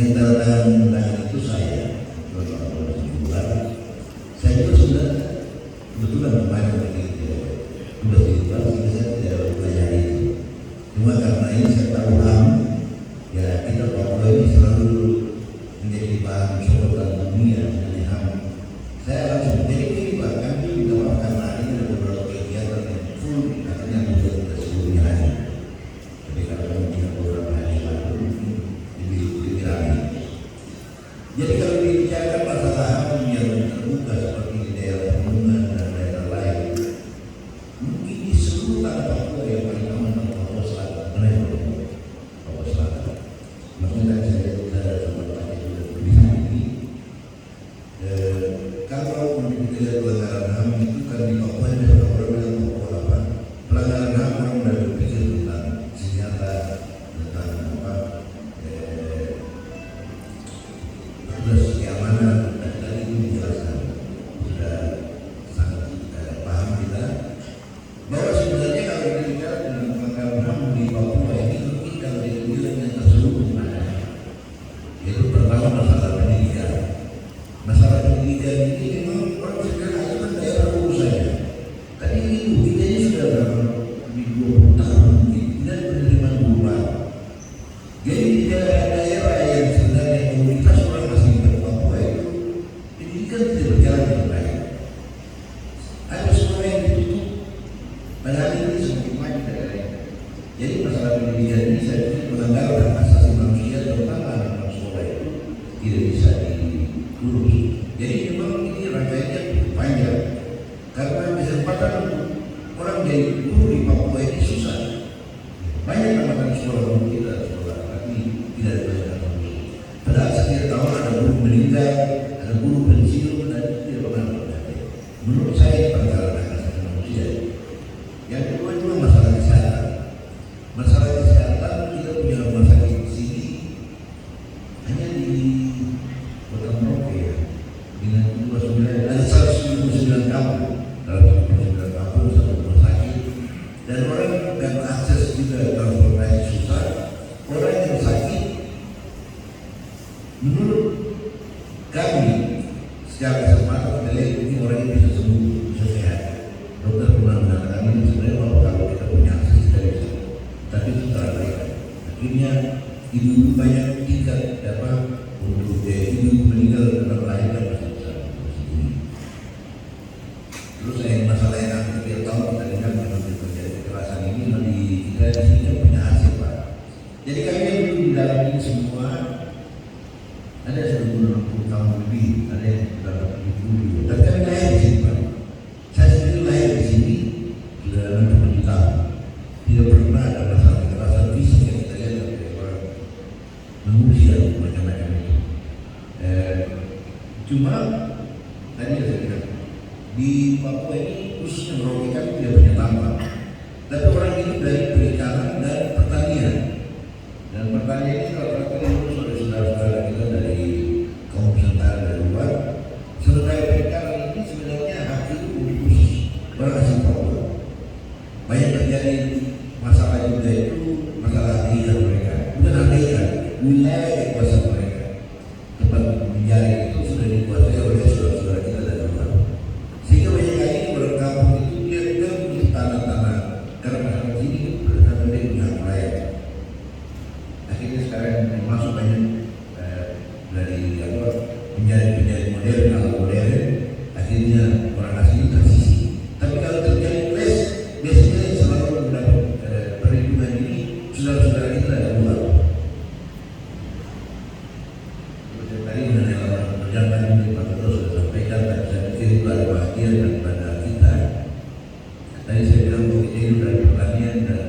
yang tanda tangan undangan itu saya juga sudah kebetulan kemarin tugas di luar, sehingga saya tidak pelajari itu. Cuma karena ini saya tahu ya kita Papua ini selalu menjadi bahan sorotan dunia mengenai HAM. Saya langsung jadi ini Pak, kami juga karena ini ada beberapa kegiatan yang full katanya sudah sebelumnya hari. Jadi kalau kami tidak beberapa hari lalu lebih ramai. Jadi kalau dibicarakan masalah HAM yang terbuka seperti di daerah Pegunungan dan daerah lain, mungkin di seluruh tanah Papua yang paling aman adalah Papua Selatan. Benar Papua Selatan. Makanya saya sama Pak juga tulisan ini. Kalau menurut pelanggaran HAM itu kan di Papua ada orang bilang Papua apa? Pelanggaran HAM orang sudah berpikir tentang senjata, tentang apa? Terus keamanan dan tadi itu dijelaskan sudah sangat paham kita bahwa sebenarnya kalau berbicara dengan pelanggaran HAM di Papua ini mungkin kalau dilihat yang terselubung ada, yaitu pertama masalah pendidikan. Masalah pendidikan ini memang orang sekarang itu kan daerah urusannya. Tadi itu kita ini sudah di 20 tahun tidak penerimaan guru baru. Jadi di daerah yang sebenarnya komunitas orang masih di Papua itu pendidikan tidak berjalan dengan baik. Ada sekolah yang ditutup, padahal ini semakin maju daerah ini. Jadi masalah pendidikan ini saya pikir melanggar hak asasi manusia, terutama anak sekolah itu tidak bisa diurus. Jadi memang ini rangkaiannya panjang. Karena kesempatan orang jadi guru di Papua ini susah. Banyak tamatan sekolah guru kita sekolah, tapi tidak ada banyak guru. Padahal setiap tahun ada guru meninggal, ada guru pensiun dan itu tidak pernah terjadi. Menurut saya ini perkara hak asasi manusia. Yang kedua juga masalah kesehatan. Masalah kesehatan kita punya rumah sakit di sini hanya di Kota Merauke ya, dengan 29 ada 199 kampung dalam 199 kampung satu rumah sakit, dan orang tidak akses juga transportasi susah. Orang yang sakit menurut kami secara kesempatan kita lihat ini orang ini bisa sembuh, bisa sehat. Dokter pernah mengatakan ini sebenarnya kalau kita punya akses kita bisa, tapi itu terabaikan. Akhirnya ibu banyak tingkat dapat untuk ibu meninggal karena melahirkan masih besar. Terus yang masalah yang kita tahu kita dengar memang terjadi kekerasan ini di kita di sini punya hasil Pak. Jadi kami yang dulu di dalam ini semua ada 60 tahun lebih, ada yang sudah 70. Tapi kami lahir di sini Pak. Saya sendiri lahir di sini sudah 60 tahun. Tidak pernah ada masalah kekerasan fisik yang kita lihat dari orang manusia macam-macam itu. Cuma tadi saya bilang di Papua ini khususnya Merauke kan tidak punya tambang, tapi orang ini dari perikanan dan pertanian. Dan pertanian ini kalau kita lulus oleh saudara-saudara kita dari kaum Nusantara dari luar, sementara perikanan ini sebenarnya hak itu khusus orang asing Papua. Banyak terjadi masalah juga itu masalah hak ikan mereka, bukan hak ikan, wilayah kekuasaan mereka. Tempat menjadi itu sudah dikuasai oleh saudara-saudara kita dari luar. Sehingga banyak kali orang kampung itu dia memiliki tanah-tanah karena masyarakat sini karena dia punya hak layak. Akhirnya sekarang masuk banyak dari penjari modern atau modern, akhirnya orang asing tersisi. Tapi kalau terjadi clash, biasanya yang selalu mendapat perlindungan ini saudara-saudara kita dari luar. Seperti tadi mengenai laporan perjalanan ini Pak Ketua sudah sampaikan, dan saya pikir itu ada bahagia daripada kita. Tadi saya bilang bahwa kita hidup dari pertanian dan